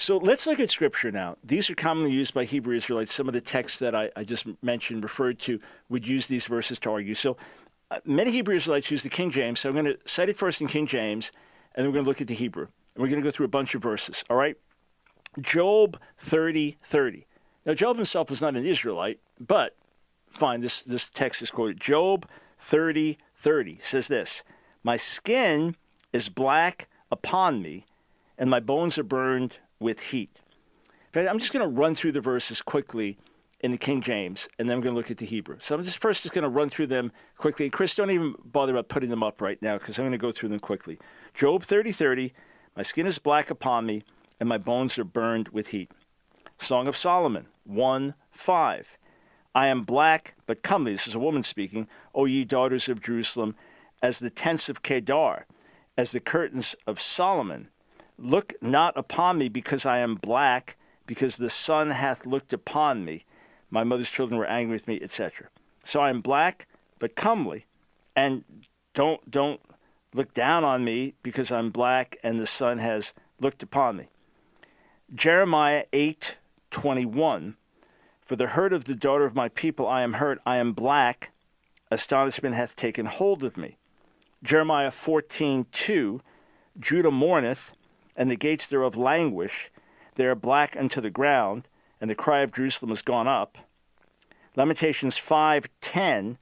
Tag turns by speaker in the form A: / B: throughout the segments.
A: So let's look at Scripture now. These are commonly used by Hebrew Israelites. Some of the texts that I just mentioned, referred to, would use these verses to argue. So many Hebrew Israelites use the King James. So I'm going to cite it first in King James, and then we're going to look at the Hebrew. And we're going to go through a bunch of verses, all right? Job 30:30. Now, Job himself was not an Israelite, but fine, this text is quoted. Job 30:30 says this, "My skin is black upon me, and my bones are burned with heat." In fact, I'm just going to run through the verses quickly in the King James, and then I'm going to look at the Hebrew. So I'm just going to run through them quickly. And Chris, don't even bother about putting them up right now, because I'm going to go through them quickly. Job 30:30, "My skin is black upon me, and my bones are burned with heat." Song of Solomon 1:5, "I am black but comely." This is a woman speaking. "O ye daughters of Jerusalem, as the tents of Kedar, as the curtains of Solomon. Look not upon me, because I am black, because the sun hath looked upon me. My mother's children were angry with me," etc. So I am black but comely, and don't look down on me because I'm black and the sun has looked upon me. Jeremiah 8:21, "For the hurt of the daughter of my people I am hurt, I am black, astonishment hath taken hold of me." Jeremiah 14:2, "Judah mourneth, and the gates thereof languish. They are black unto the ground, and the cry of Jerusalem is gone up." Lamentations 5:10,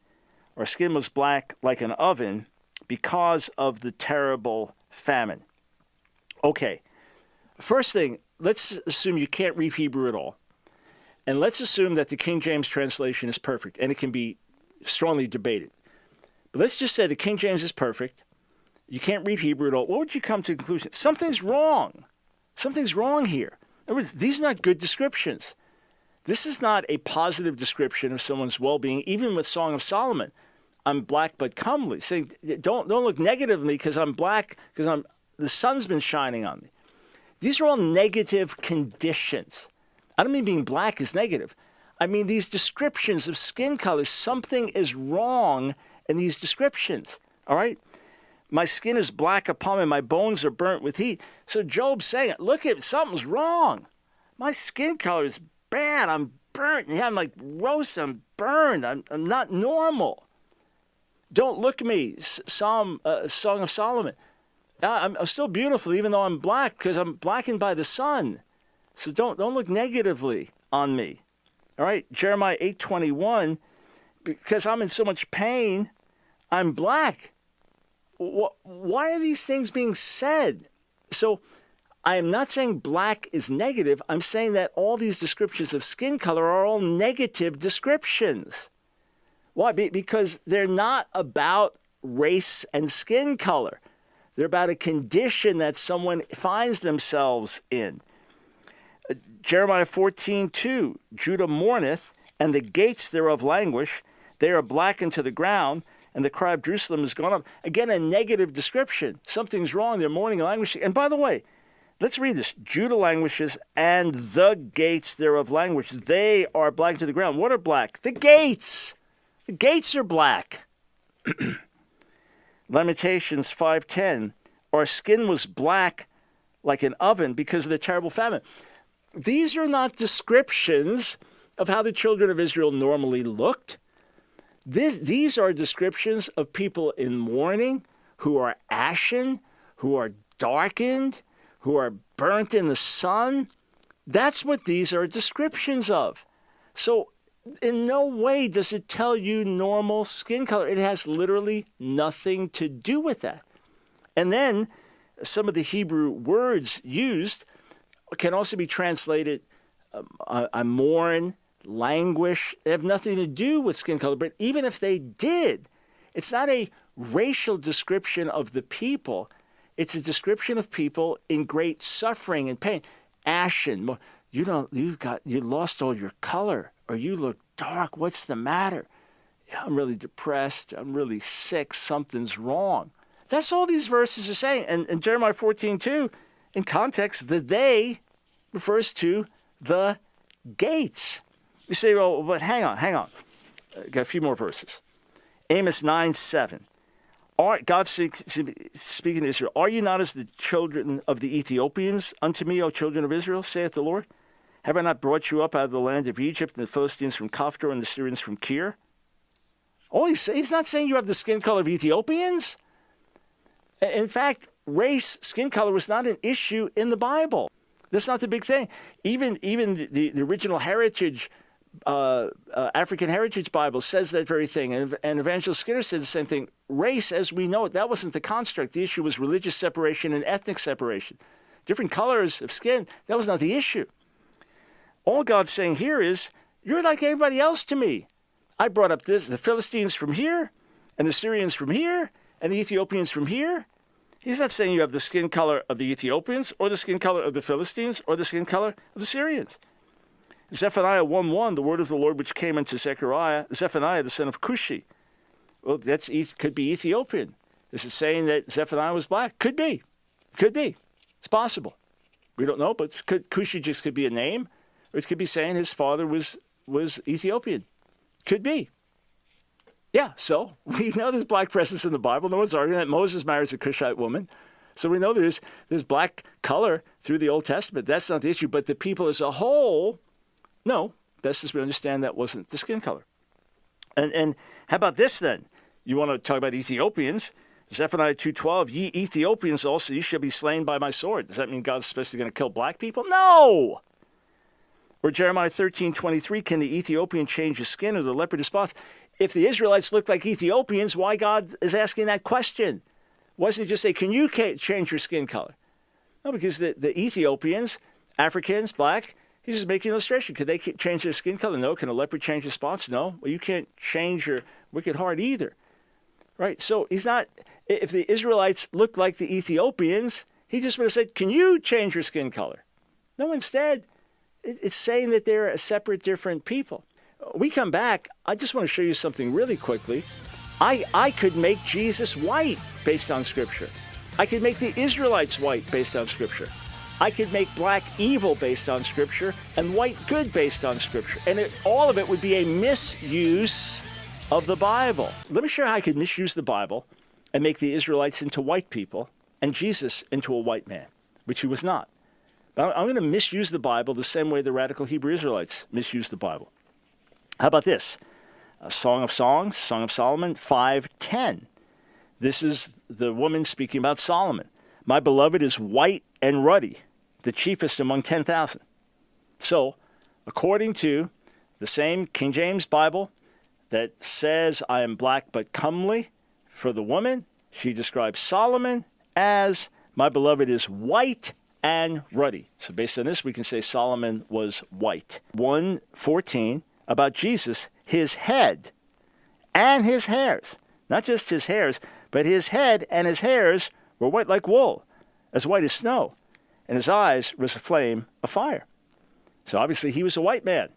A: "Our skin was black like an oven because of the terrible famine." Okay, first thing, let's assume you can't read Hebrew at all. And let's assume that the King James translation is perfect, and it can be strongly debated. But let's just say the King James is perfect. You can't read Hebrew at all. What would you come to the conclusion? Something's wrong. Something's wrong here. In other words, these are not good descriptions. This is not a positive description of someone's well-being, even with Song of Solomon. "I'm black but comely." Saying, don't look negatively because I'm black, because the sun's been shining on me. These are all negative conditions. I don't mean being black is negative. I mean these descriptions of skin color. Something is wrong in these descriptions, all right? "My skin is black upon me, my bones are burnt with heat." So Job's saying, look, something's wrong. My skin color is bad. I'm burnt. Yeah, I'm like roast. I'm burned. I'm not normal. "Don't look at me," Song of Solomon. I'm still beautiful even though I'm black, because I'm blackened by the sun. So don't look negatively on me. All right, Jeremiah 8:21, "Because I'm in so much pain, I'm black." Why are these things being said? So I am not saying black is negative. I'm saying that all these descriptions of skin color are all negative descriptions. Why? Because they're not about race and skin color. They're about a condition that someone finds themselves in. Jeremiah 14:2, "Judah mourneth, and the gates thereof languish. They are black unto the ground, and the cry of Jerusalem is gone up." Again, a negative description. Something's wrong. They're mourning and languishing. And by the way, let's read this. "Judah languishes, and the gates thereof languish. They are black to the ground." What are black? The gates. The gates are black. Lamentations 5:10, "Our skin was black like an oven because of the terrible famine." These are not descriptions of how the children of Israel normally looked. These are descriptions of people in mourning, who are ashen, who are darkened, who are burnt in the sun. That's what these are descriptions of. So in no way does it tell you normal skin color. It has literally nothing to do with that. And then some of the Hebrew words used can also be translated, I mourn, languish. They have nothing to do with skin color. But even if they did, it's not a racial description of the people. It's a description of people in great suffering and pain. Ashen, you lost all your color, or you look dark. What's the matter? Yeah, I'm really depressed. I'm really sick. Something's wrong. That's all these verses are saying. And Jeremiah 14:2, in context, the "they" refers to the gates. You say, well, but hang on. Got a few more verses. Amos 9:7. God speaking to Israel, are you not as the children of the Ethiopians unto me, O children of Israel, saith the Lord? Have I not brought you up out of the land of Egypt, and the Philistines from Kaphtor, and the Syrians from Kir? Oh, he's not saying you have the skin color of Ethiopians. In fact, race, skin color was not an issue in the Bible. That's not the big thing. Even the original heritage, African Heritage Bible says that very thing. And Evangelist Skinner says the same thing. Race, as we know it, that wasn't the construct. The issue was religious separation and ethnic separation. Different colors of skin, that was not the issue. All God's saying here is, you're like everybody else to me. I brought up the Philistines from here, and the Syrians from here, and the Ethiopians from here. He's not saying you have the skin color of the Ethiopians, or the skin color of the Philistines, or the skin color of the Syrians. Zephaniah 1:1, the word of the Lord which came unto Zephaniah, the son of Cushi. Well, could be Ethiopian. Is it saying that Zephaniah was black? Could be. Could be. It's possible. We don't know, but Cushi just could be a name, or it could be saying his father was Ethiopian. Could be. Yeah, so we know there's black presence in the Bible. No one's arguing that Moses marries a Cushite woman. So we know there's black color through the Old Testament. That's not the issue. But the people as a whole, no, best as we understand, that wasn't the skin color. And how about this then? You want to talk about Ethiopians? Zephaniah 2:12, ye Ethiopians also, ye shall be slain by my sword. Does that mean God's especially going to kill black people? No! Or Jeremiah 13:23, can the Ethiopian change his skin or the leopard his spots? If the Israelites looked like Ethiopians, why God is asking that question? Why doesn't he just say, can you change your skin color? No, because the Ethiopians, Africans, black, he's just making an illustration. Could they change their skin color? No. Can a leopard change his spots? No. Well, you can't change your wicked heart either. Right? So he's not, if the Israelites looked like the Ethiopians, he just would have said, can you change your skin color? No, instead, it's saying that they're a separate, different people. We come back, I just want to show you something really quickly. I could make Jesus white based on Scripture. I could make the Israelites white based on Scripture. I could make black evil based on Scripture and white good based on Scripture. And all of it would be a misuse of the Bible. Let me show you how I could misuse the Bible and make the Israelites into white people and Jesus into a white man, which he was not. But I'm going to misuse the Bible the same way the radical Hebrew Israelites misuse the Bible. How about this? A Song of Songs, Song of Solomon 5:10. This is the woman speaking about Solomon. My beloved is white and ruddy, the chiefest among 10,000. So, according to the same King James Bible that says, I am black but comely, for the woman, she describes Solomon as, my beloved is white and ruddy. So based on this, we can say Solomon was white. 1:14, about Jesus, his head and his hairs, not just his hairs, but his head and his hairs were white like wool, as white as snow, and his eyes was a flame of fire. So obviously he was a white man.